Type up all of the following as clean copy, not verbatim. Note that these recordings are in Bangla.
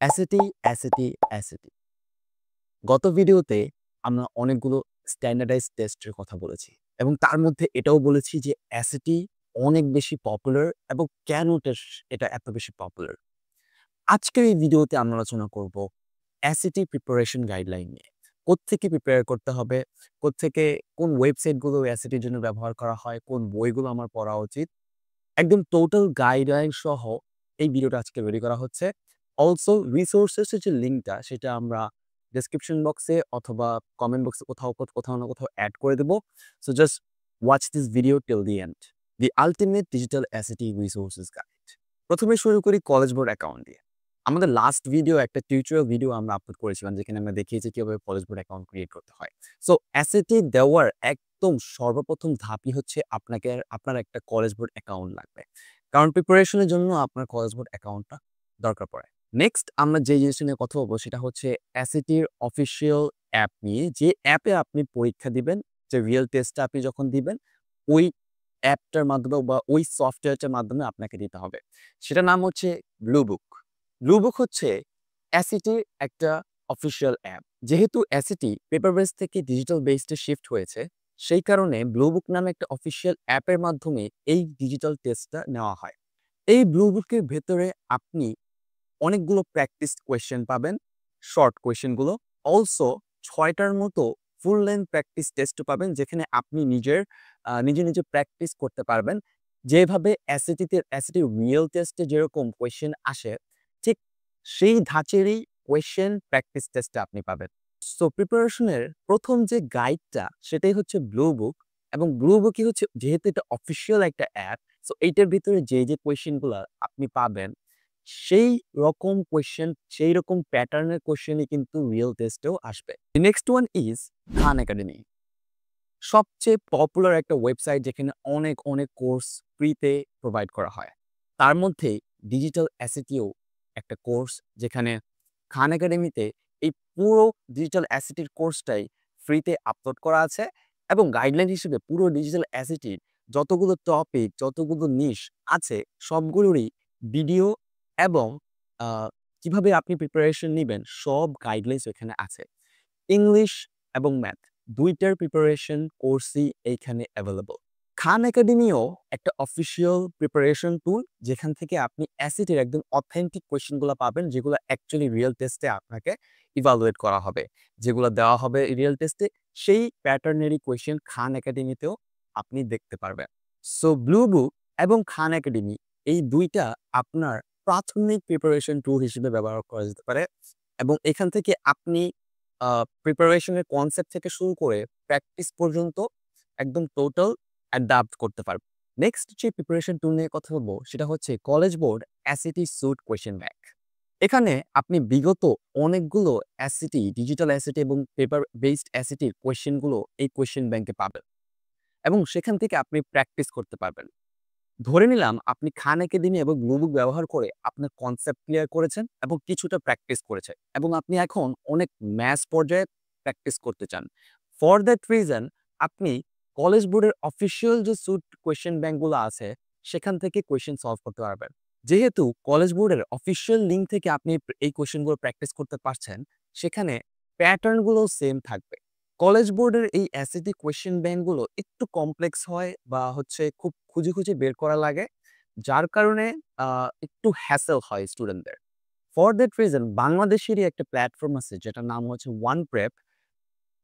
অ্যাসিটি, অ্যাসিটি, অ্যাসিটি। গত ভিডিওতে আমরা অনেকগুলো স্ট্যান্ডার্ডাইজড টেস্টের কথা বলেছি এবং তার মধ্যে এটাও বলেছি যে অ্যাসিটি অনেক বেশি পপুলার এবং কেন এটা এত বেশি পপুলার। আজকের এই ভিডিওতে আমরা আলোচনা করব অ্যাসিটি প্রিপারেশন গাইডলাইন নিয়ে। কোত্থেকে প্রিপেয়ার করতে হবে, কোত্থেকে কোন ওয়েবসাইটগুলো অ্যাসিটির জন্য ব্যবহার করা হয়, কোন বইগুলো আমার পড়া উচিত। একদম টোটাল গাইডলাইন সহ এই ভিডিওটা আজকে রেডি করা হচ্ছে। অলসো রিসোর্সেস এর যে লিঙ্কটা সেটা আমরা ডেসক্রিপশন বক্সে অথবা কমেন্ট বক্সে কোথাও না কোথাও এড করে দেব। So just watch this video till the end. The ultimate digital SAT resources guide. প্রথমে শুরু করি কলেজ বোর্ড অ্যাকাউন্ট দিয়ে। আমাদের লাস্ট ভিডিও একটা টিউটোরিয়াল ভিডিও আমরা আপলোড করেছিলাম যেখানে আমরা দেখিয়েছি কিভাবে কলেজ বোর্ড অ্যাকাউন্ট ক্রিয়েট করতে হয়। সো অ্যাসেটি দেওয়ার একদম সর্বপ্রথম ধাপই হচ্ছে আপনার একটা কলেজ বোর্ড অ্যাকাউন্ট লাগবে। কারণ প্রিপারেশনের জন্য আপনার কলেজ বোর্ড অ্যাকাউন্টটা দরকার পড়ে। নেক্সট আমরা যে জিনিসটা নিয়ে কথা বলবো সেটা হচ্ছে অ্যাসিটির অফিসিয়াল অ্যাপ নিয়ে। যে অ্যাপে আপনি পরীক্ষা দিবেন, যে রিয়েল টেস্টটা আপনি যখন দিবেন, ওই অ্যাপটার মাধ্যমে বা ওই সফটওয়্যারটার মাধ্যমে আপনাকে দিতে হবে। সেটার নাম হচ্ছে ব্লুবুক। ব্লুবুক হচ্ছে অ্যাসিটির একটা অফিসিয়াল অ্যাপ। যেহেতু অ্যাসিটি পেপার বেস থেকে ডিজিটাল বেসডে শিফট হয়েছে, সেই কারণে ব্লুবুক নামে একটা অফিসিয়াল অ্যাপের মাধ্যমে এই ডিজিটাল টেস্টটা নেওয়া হয়। এই ব্লুবুকের ভেতরে আপনি অনেকগুলো প্র্যাকটিস কোয়েশ্চেন পাবেন, শর্ট কোয়েশ্চেনগুলো। অলসো ৬টার মতো ফুল লেন্থ প্র্যাকটিস টেস্টও পাবেন যেখানে আপনি নিজে প্র্যাকটিস করতে পারবেন। যেভাবে অ্যাসিটির রিয়েল টেস্টে যেরকম কোয়েশ্চেন আসে, ঠিক সেই ধাঁচেরই কোয়েশ্চেন প্র্যাকটিস টেস্টে আপনি পাবেন। সো প্রিপারেশনের প্রথম যে গাইডটা সেটাই হচ্ছে ব্লুবুক। এবং ব্লুবুকই হচ্ছে, যেহেতু এটা অফিসিয়াল একটা অ্যাপ, সো এইটার ভিতরে যে কোয়েশ্চেনগুলা আপনি পাবেন সেই রকম কোয়েশ্চেন, সেই রকম প্যাটার্নের কোয়েশ্চেনই কিন্তু রিয়েল টেস্টেও আসবে। Next one is Khan academy. সবচেয়ে পপুলার একটা ওয়েবসাইট যেখানে অনেক কোর্স ফ্রিতে প্রোভাইড করা হয়। তার মধ্যে ডিজিটাল অ্যাসেটিও একটা কোর্স, যেখানে খান একাডেমিতে এই পুরো ডিজিটাল অ্যাসেটির কোর্সটাই ফ্রিতে আপলোড করা আছে এবং গাইডলাইন হিসেবে পুরো ডিজিটাল অ্যাসেটির যতগুলো টপিক, যতগুলো নিশ আছে সবগুলোরই ভিডিও এবং আ কিভাবে আপনি প্রিপারেশন নিবেন সব গাইডলাইনস ওখানে আছে। ইংলিশ এবং ম্যাথ ২ টার প্রিপারেশন কোর্সই এইখানে এভেইলেবল। খান একাডেমিও একটা অফিসিয়াল প্রিপারেশন টুল, যেখান থেকে আপনি অ্যাসিটের একদম অথেন্টিক কোয়েশ্চেনগুলো পাবেন, যেগুলো অ্যাকচুয়ালি রিয়েল টেস্টে আপনাকে ইভালুয়েট করা হবে। যেগুলো দেওয়া হবে রিয়েল টেস্টে, সেই প্যাটার্নেরই কোয়েশ্চেন খান একাডেমিতেও আপনি দেখতে পারবেন। সো ব্লু বুক এবং খান একাডেমি এই ২ টা আপনার প্রাথমিক প্রিপারেশন টুল হিসেবে ব্যবহার করা যেতে পারে এবং এখান থেকে আপনি আ প্রিপারেশন এর কনসেপ্ট থেকে শুরু করে প্র্যাকটিস পর্যন্ত একদম টোটাল অ্যাডাপ্ট করতে পারবেন। নেক্সট যে প্রিপারেশন টুল নিয়ে কথা বলব সেটা হচ্ছে college board SAT suite question bank. এখানে আপনি বিগত অনেকগুলো অ্যাসিটি, ডিজিটাল অ্যাসিটি এবং পেপার বেসড অ্যাসিটির কোয়েশ্চেনগুলো এই কোয়েশ্চেন ব্যাংকে পাবেন এবং সেখান থেকে আপনি প্র্যাকটিস করতে পারবেন। ধরে নিলাম আপনি খান একাডেমি এবং ব্লুবুক ব্যবহার করে আপনার কনসেপ্ট ক্লিয়ার করেছেন এবং কিছুটা প্র্যাকটিস করেছেন এবং আপনি এখন অনেক ম্যাথস পর্যায়ে প্র্যাকটিস করতে চান। ফর দ্যাট রিজন আপনি কলেজ বোর্ডের অফিসিয়াল যে সুট কোয়েশ্চেন ব্যাংকগুলো আছে সেখান থেকে কোয়েশ্চেন সলভ করতে পারবেন। যেহেতু কলেজ বোর্ডের অফিসিয়াল লিঙ্ক থেকে আপনি এই কোয়েশ্চেনগুলো প্র্যাকটিস করতে পারছেন, সেখানে প্যাটার্নগুলো সেম থাকবে। কলেজ বোর্ডের এই অ্যাসিটি কোয়েশ্চেন ব্যাংকগুলো একটু কমপ্লেক্স হয় বা হচ্ছে খুব খুঁজে বের করা লাগে। যার কারণে আ একটু হ্যাসেল হয় স্টুডেন্টদের। ফর দ্যাট রিজন বাংলাদেশেরই একটা প্ল্যাটফর্ম আছে যেটার নাম হচ্ছে OnePrep।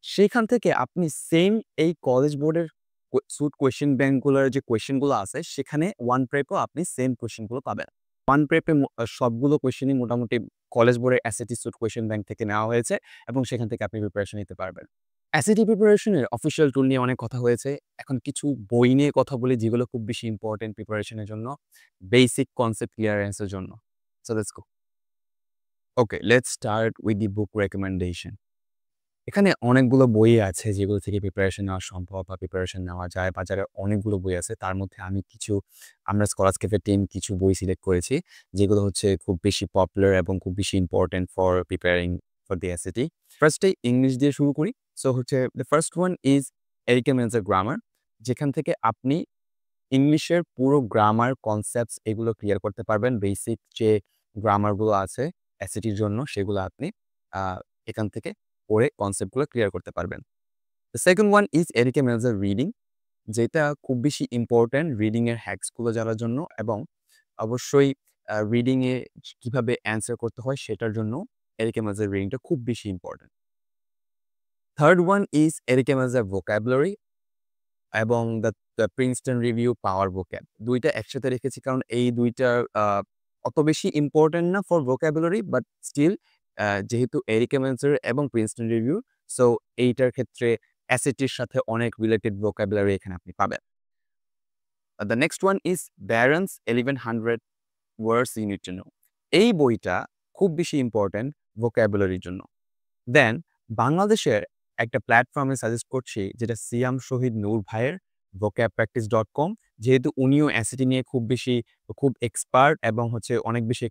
সেখান থেকে আপনি সেম এই কলেজ বোর্ডের সুট কোয়েশ্চেন ব্যাংকগুলোর যে কোয়েশ্চেন গুলো আছে সেখানে OnePrep এও আপনি সেম কোয়েশ্চেন গুলো পাবেন। OnePrep এ সবগুলো কোয়েশ্চেনই মোটামুটি কলেজ বোর্ডের এসএটি সুট কোয়েশ্চেন ব্যাংক থেকে নেওয়া হয়েছে এবং সেখান থেকে আপনি প্রিপারেশন নিতে পারবেন। এসএটি প্রিপারেশন এর অফিসিয়াল টুল নিয়ে অনেক কথা হয়েছে। এখন কিছু বই নিয়ে কথা বলি যেগুলো খুব বেশি ইম্পোর্টেন্ট প্রিপারেশন এর জন্য, বেসিক কনসেপ্ট ক্লিয়ারেন্স এর জন্য। So let's go. Okay, let's start with the book recommendation. এখানে অনেকগুলো বই আছে যেগুলো থেকে প্রিপারেশন নেওয়া সম্ভব বা প্রিপারেশন নেওয়া যায়। বাজারে অনেকগুলো বই আছে। তার মধ্যে আমরা স্কলারস্কেপের টিম কিছু বই সিলেক্ট করেছি, যেগুলো হচ্ছে খুব বেশি পপুলার এবং খুব বেশি important for preparing for the SAT. ফার্স্টে ইংলিশ দিয়ে শুরু করি। সো হচ্ছে the first one is Erica মেলসের গ্রামার, যেখান থেকে আপনি ইংলিশের পুরো গ্রামার, কনসেপ্টস এগুলো ক্লিয়ার করতে পারবেন। বেসিক যে গ্রামারগুলো আছে এসএটির জন্য সেগুলো আপনি এখান থেকে পড়ে কনসেপ্টগুলো ক্লিয়ার করতে পারবেন। The second one is Erica মেলসের রিডিং, যেটা খুব বেশি ইম্পর্টেন্ট রিডিং এর হ্যাকসগুলো জানার জন্য এবং অবশ্যই রিডিং এ কিভাবে অ্যান্সার করতে হয় সেটার জন্য এরিকা মেলসের রিডিংটা খুব বেশি important. Third one is Erica মেলসের ভোকাবুলারি এবং the Princeton Review power vocab. ২ টা একসাথে রেখেছি কারণ এই ২ টার অত বেশি ইম্পর্টেন্ট না ফর ভোকাবুলারি, বাট স্টিল যেহেতু এরিকা মেলসের এবং প্রিন্সটন রিভিউ, সো এইটার ক্ষেত্রে এসএটির সাথে অনেক রিলেটেড ভোকাবুলারি এখানে আপনি পাবেন। The next one is Barron's 1100 words you need to know. এই বইটা খুব বেশি ইম্পর্টেন্ট ভোকাবুলারির জন্য। দেন বাংলাদেশের একটা প্ল্যাটফর্মে সাজেস্ট করছি যেটা সিয়াম শহীদ নূর ভাইয়ের vocabpractice.com, যেহেতু উনিও এসএটি নিয়ে খুব এক্সপার্ট এবং হচ্ছে অনেক বেশি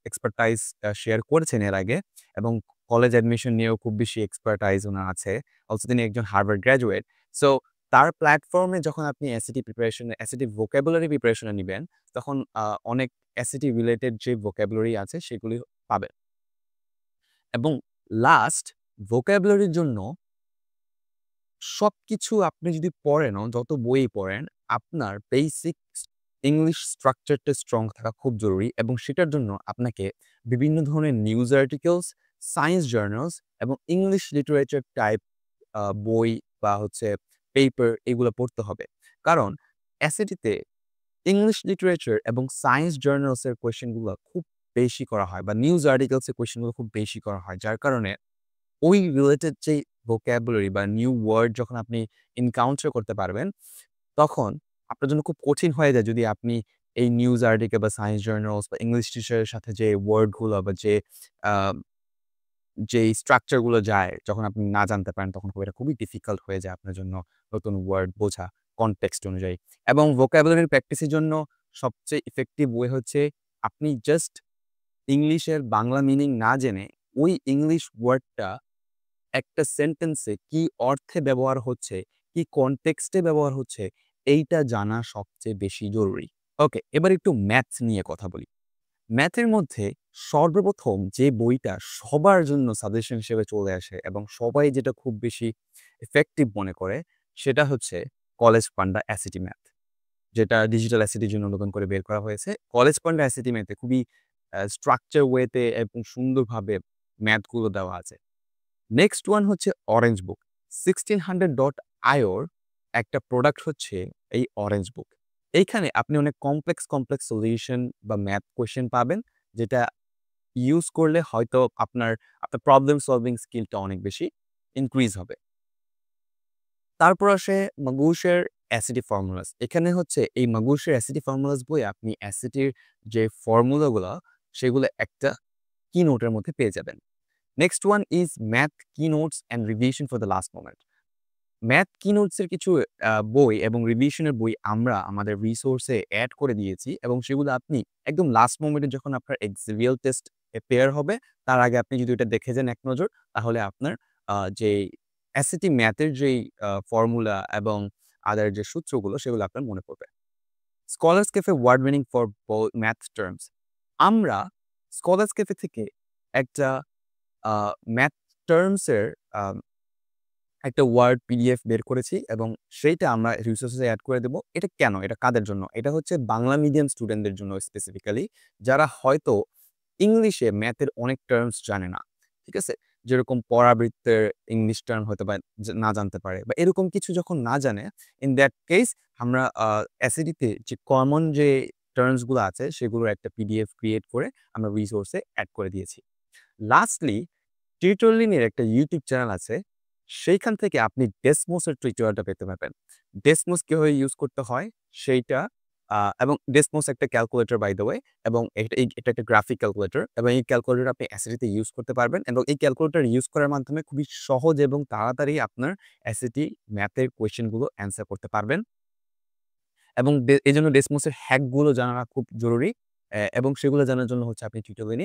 এক্সপার্টাইজ শেয়ার করেছেন এর আগে এবং কলেজ অ্যাডমিশন নিয়েও খুব বেশি এক্সপার্টাইজ ওনার আছে। অলসো তিনি একজন হার্ভার্ড গ্র্যাজুয়েট। সো তার প্ল্যাটফর্মে যখন আপনি এসএটি ভোকাবুলারি প্রিপারেশনে নিবেন, তখন অনেক এসএটি রিলেটেড যে ভোকাবুলারি আছে সেগুলি পাবেন। এবং লাস্ট, ভোকাবুলারির জন্য সবকিছু আপনি যদি পড়েনও, যত বই পড়েন, আপনার বেসিক ইংলিশ স্ট্রাকচারটা স্ট্রং থাকা খুব জরুরি এবং সেটার জন্য আপনাকে বিভিন্ন ধরনের নিউজ আর্টিকেলস, সায়েন্স জার্নালস এবং ইংলিশ লিটারেচার টাইপ বই বা হচ্ছে পেপার এগুলো পড়তে হবে। কারণ এসএটিতে ইংলিশ লিটারেচার এবং সায়েন্স জার্নালসের কোয়েশ্চেনগুলো খুব বেশি করা হয় বা নিউজ আর্টিকেলসের কোয়েশ্চেনগুলো খুব বেশি করা হয়। যার কারণে ওই রিলেটেড যে ভোকাবুলারি বা নিউ ওয়ার্ড যখন আপনি এনকাউন্টার করতে পারবেন, তখন আপনার জন্য খুব কঠিন হয়ে যায় যদি আপনি এই নিউজ আর্টিকেল বা সায়েন্স জার্নালস বা ইংলিশ টিচারের সাথে যে ওয়ার্ডগুলো বা আ যেই স্ট্রাকচার গুলো যায়, যখন আপনি না জানতে পারেন তখন এটা খুবই ডিফিকাল্ট হয়ে যায় আপনার জন্য নতুন ওয়ার্ড বোঝা কনটেক্সট অনুযায়ী। এবং ভোকাবুলারি প্র্যাকটিসের জন্য সবচেয়ে ইফেক্টিভ ওয়ে হচ্ছে আপনি জাস্ট ইংলিশের বাংলা মিনিং না জেনে ওই ইংলিশ ওয়ার্ডটা একটা সেন্টেন্সে কি অর্থে ব্যবহার হচ্ছে, কি কনটেক্সটে ব্যবহার হচ্ছে, এইটা জানা সবচেয়ে বেশি জরুরি। ওকে, এবার একটু ম্যাথস নিয়ে কথা বলি। ম্যাথের মধ্যে সর্বপ্রথম যে বইটা সবার জন্য সাজেশন হিসেবে চলে আসে এবং সবাই যেটা খুব বেশি ইফেক্টিভ মনে করে, সেটা হচ্ছে কলেজ পান্ডা অ্যাসিটি ম্যাথ, যেটা ডিজিটাল অ্যাসিটির জন্য নতুন করে বের করা হয়েছে। কলেজ পান্ডা অ্যাসিটি ম্যাথে খুবই স্ট্রাকচার ওয়েতে এবং সুন্দরভাবে ম্যাথগুলো দেওয়া আছে। নেক্সট ওয়ান হচ্ছে অরেঞ্জ বুক। 1600.io র একটা প্রোডাক্ট হচ্ছে এই অরেঞ্জ বুক। এইখানে আপনি অনেক কমপ্লেক্স সলিউশন বা ম্যাথ কোয়েশ্চেন পাবেন, যেটা ইউজ করলে হয়তো আপনার প্রবলেম সলভিং স্কিলটা অনেক বেশি ইনক্রিজ হবে। তারপর আসে মাগুশের অ্যাসিডি ফর্মুলাস। এখানে হচ্ছে এই মাগুশের অ্যাসিডি ফর্মুলাস বইয়ে আপনি অ্যাসিডির যে ফর্মুলাগুলা সেগুলো একটা কিনোটের মধ্যে পেয়ে যাবেন। Next one is math keynotes and revision for the last moment. Math keynotes এর কিছু বই এবং রিভিশনের বই আমরা আমাদের রিসোর্সে এড করে দিয়েছি এবং সেগুলো আপনি একদম লাস্ট মোমেন্টে যখন আপনার রিয়েল টেস্ট পেয়ার হবে, তার আগে আপনি যদি এটা দেখে যান এক নজর, তাহলে আপনার যে এসএটি ম্যাথের যেই ফর্মুলা এবং আদার যে সূত্রগুলো সেগুলো আপনার মনে পড়বে। Scholars Cafe word meaning for math terms. আমরা স্কলার্স ক্যাফে থেকে একটা ম্যাথ টার্মস এর একটা ওয়ার্ড পিডিএফ বের করেছি এবং সেইটা আমরা রিসোর্সে এড করে দেব। এটা কেন? এটা কাদের জন্য? এটা হচ্ছে বাংলা মিডিয়াম স্টুডেন্টদের জন্য স্পেসিফিক্যালি, যারা হয়তো ইংলিশে ম্যাথের অনেক টার্মস জানে না। ঠিক আছে? যেরকম পরাবৃত্তের ইংলিশ টার্ম হয়তো বা না জানতে পারে বা এরকম কিছু যখন না জানে, ইন দ্যাট কেস আমরা এসএডিতে যে কমন যে টার্মস গুলো আছে সেগুলোর একটা পিডিএফ ক্রিয়েট করে আমরা রিসোর্সে এড করে দিয়েছি। লাস্টলি, টিউটোরিয়ালের একটা ইউটিউব চ্যানেল আছে। সেইখান থেকে আপনি ডেসমোসের টিউটোরিয়ালটা পেতে পারবেন। ডেসমোস কিভাবে ইউজ করতে হয় সেইটা এবং ডেসমোস একটা ক্যালকুলেটর বাই দ্য ওয়ে, এবং এটা একটা গ্রাফিক ক্যালকুলেটর এবং এই ক্যালকুলেটর আপনি এসএটিতে ইউজ করতে পারবেন এবং এই ক্যালকুলেটর ইউজ করার মাধ্যমে খুবই সহজ এবং তাড়াতাড়ি আপনার এসএটি ম্যাথের কোয়েশ্চেনগুলো অ্যান্সার করতে পারবেন। এবং এজন্য ডেসমোসের হ্যাকগুলো জানা খুব জরুরি। এবং সেগুলো জানার জন্য হচ্ছে আপনি টিউটোরিয়াল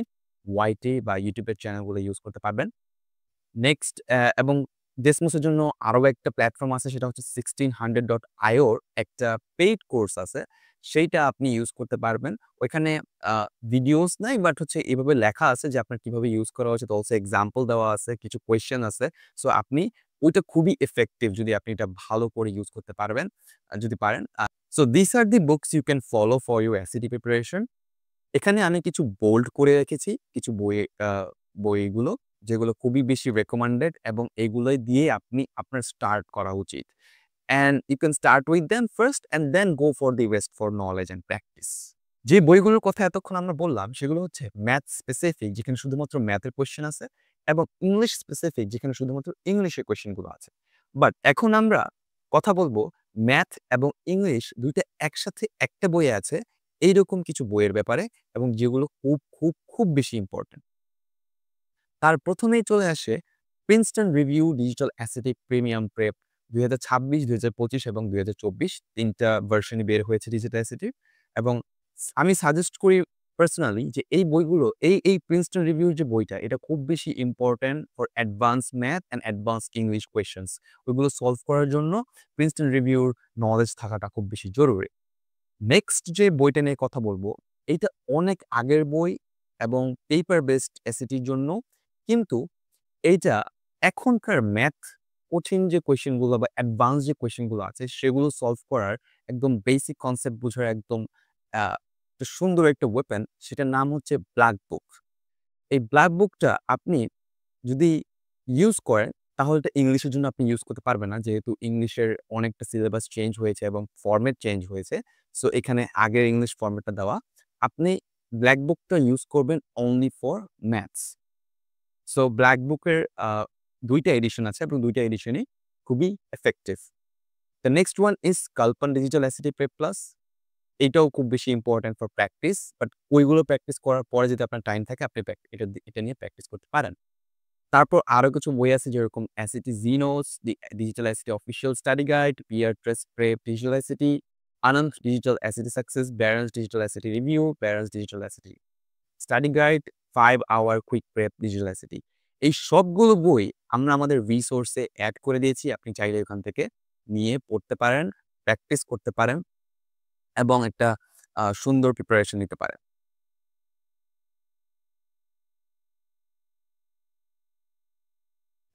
ওয়াইটি বা ইউটিউবের চ্যানেলগুলো ইউজ করতে পারবেন। নেক্সট এবং ডেসমোসের জন্য আরো একটা প্ল্যাটফর্ম আছে, সেটা হচ্ছে 1600.io র একটা পেইড কোর্স আছে। সেইটা আপনি ইউজ করতে পারবেন। ওইখানে আ ভিডিওস নাই বাট হচ্ছে এভাবে লেখা আছে যে আপনার কিভাবে ইউজ করা উচিত। অলসো এক্সাম্পল দেওয়া আছে, কিছু কোয়েশ্চেন আছে। সো আপনি ওইটা খুবই ইফেক্টিভ যদি আপনি এটা ভালো করে ইউজ করতে পারবেন, যদি পারেন। So this are the books you can follow for your SAT preparation. এখানে আমি কিছু বোল্ড করে রেখেছি, কিছু বইগুলো যেগুলো খুবই বেশি রেকমেন্ডেড এবং এগুলোই দিয়ে আপনি আপনার স্টার্ট করা উচিত। And you can start with them first and then go for the rest for knowledge and practice. যে বইগুলোর কথা এতক্ষণ আমরা বললাম সেগুলো হচ্ছে ম্যাথ স্পেসিফিক যেখানে শুধুমাত্র ম্যাথের কোয়েশ্চেন আছে এবং ইংলিশ স্পেসিফিক যেখানে শুধুমাত্র ইংলিশের কোয়েশ্চেনগুলো আছে। বাট এখন আমরা কথা বলবো ম্যাথ এবং ইংলিশ ২ টা একসাথে একটা বইয়ে আছে এইরকম কিছু বইয়ের ব্যাপারে এবং যেগুলো খুব বেশি ইম্পোর্টেন্ট। তার ১ম এই চলে আসে Princeton review digital acetic premium prep ২০২৬, ২০২৫ এবং ২০২৪ ৩ টা ভার্শনই বের হয়েছে ডিজিটাল অ্যাসেটিক এবং আমি সাজেস্ট করি পার্সোনালি যে এই বইগুলো এই প্রিন্সটন রিভিউর যে বইটা এটা খুব বেশি important for advance math and advance English questions. ওইগুলো সলভ করার জন্য প্রিন্সটন রিভিউর নলেজ থাকাটা খুব বেশি জরুরি। নেক্সট যে বইটা নিয়ে কথা বলবো, এইটা অনেক আগের বই এবং পেপার বেসড এসএটির জন্য। কিন্তু এইটা এখনকার ম্যাথ কঠিন যে কোয়েশ্চেন গুলো বা অ্যাডভান্স যে কোয়েশ্চেন গুলো আছে সেগুলো সলভ করার একদম বেসিক কনসেপ্ট বোঝার একদম আ একটা সুন্দর একটা ওয়েপন, সেটার নাম হচ্ছে ব্ল্যাক বুক। এই ব্ল্যাক বুকটা আপনি যদি ইউজ করেন তাহলে এটা ইংলিশের জন্য আপনি ইউজ করতে পারবেন না। যেহেতু ইংলিশের অনেকটা সিলেবাস চেঞ্জ হয়েছে এবং ফরমেট চেঞ্জ হয়েছে। সো এখানে আগের ইংলিশ ফরমেটটা দেওয়া। আপনি ব্ল্যাক বুকটা ইউজ করবেন only for maths. So black বুকের ২ টা এডিশন আছে এবং ২ টা এডিশনই খুবই effective. The next one is Kaplan digital SAT prep plus. এটাও খুব বেশি ইম্পোর্টেন্ট ফর প্র্যাকটিস। বাট ওইগুলো প্র্যাকটিস করার পরে যদি আপনার টাইম থাকে আপনি এটা নিয়ে প্র্যাকটিস করতে পারেন। তারপর আরো কিছু বই আছে যেরকম অ্যাসিটি জিনোস, digital SAT official study guide, পিয়ার ট্রেস প্রেপ ডিজিটাল অ্যাসিটি, আনন্দ digital SAT success, Barron's digital SAT review, Barron's digital SAT study guide, 5 hour quick prep digital SAT. এই সবগুলো বই আমরা আমাদের রিসোর্সে এড করে দিয়েছি। আপনি চাইলে ওখান থেকে নিয়ে পড়তে পারেন, প্র্যাকটিস করতে পারেন এবং একটা সুন্দর প্রিপারেশন নিতে পারেন।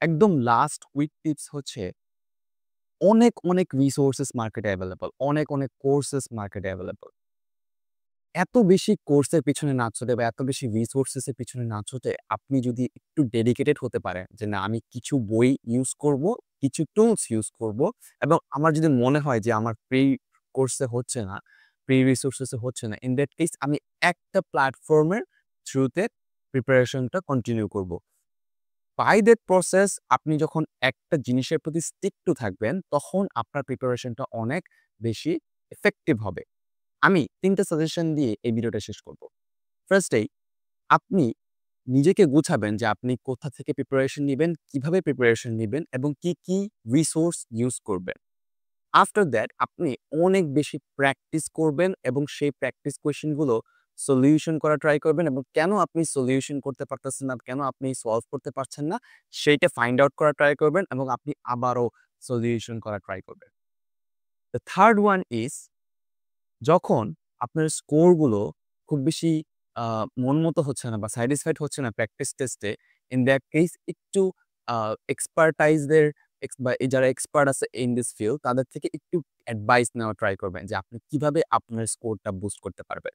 একদম লাস্ট কুইক টিপস হচ্ছে অনেক রিসোর্সেস মার্কেটে এভেইলেবল। অনেক কোর্সেস মার্কেটে এভেইলেবল। এত বেশি কোর্সের পিছনে না ছুটে বা এত বেশি রিসোর্সেস এর পিছনে না ছুটে আপনি যদি একটু ডেডিকেটেড হতে পারেন যে না আমি কিছু বই ইউজ করব, কিছু টুলস ইউজ করব এবং আমার যদি মনে হয় যে আমার প্রি কোর্সে হচ্ছে না, প্রি রিসোর্সেস এ হচ্ছে না, ইন দ্যাট কেস আমি একটা প্ল্যাটফর্মের থ্রুতে প্রিপারেশনটা কন্টিনিউ করব। বাই দ্যাট প্রসেস আপনি যখন একটা জিনিসের প্রতি স্টিক টু থাকবেন, তখন আপনার প্রিপারেশনটা অনেক বেশি ইফেক্টিভ হবে। আমি ৩ টা সাজেশন দিয়ে এই ভিডিওটা শেষ করব। ফার্স্ট এই আপনি নিজেকে গুছাবেন যে আপনি কোথা থেকে প্রিপারেশন নিবেন, কিভাবে প্রিপারেশন নিবেন এবং কি রিসোর্স ইউজ করবেন। আফটার দ্যাট আপনি অনেক বেশি প্র্যাকটিস করবেন এবং সেই প্র্যাকটিস কোয়েশ্চেন গুলো সলিউশন করা ট্রাই করবেন এবং কেন আপনি সলিউশন করতে পারতেছেন না, কেন আপনি সলভ করতে পারছেন না, সেইটা ফাইন্ড আউট করা ট্রাই করবেন এবং আপনি আবারও সলিউশন করা ট্রাই করবেন। দ্য থার্ড ওয়ান ইজ যখন আপনার স্কোরগুলো খুব বেশি আ মন মতো হচ্ছে না বা স্যাটিসফাইড হচ্ছে না প্র্যাকটিস টেস্টে, ইন দ্যাট কেস একটু আ এক্সপার্টাইজদের বা এই যারা এক্সপার্ট আছে ইন দিস ফিল্ড তাদের থেকে একটু অ্যাডভাইস নেওয়া ট্রাই করবেন যে আপনি কিভাবে আপনার স্কোরটা বুস্ট করতে পারবেন।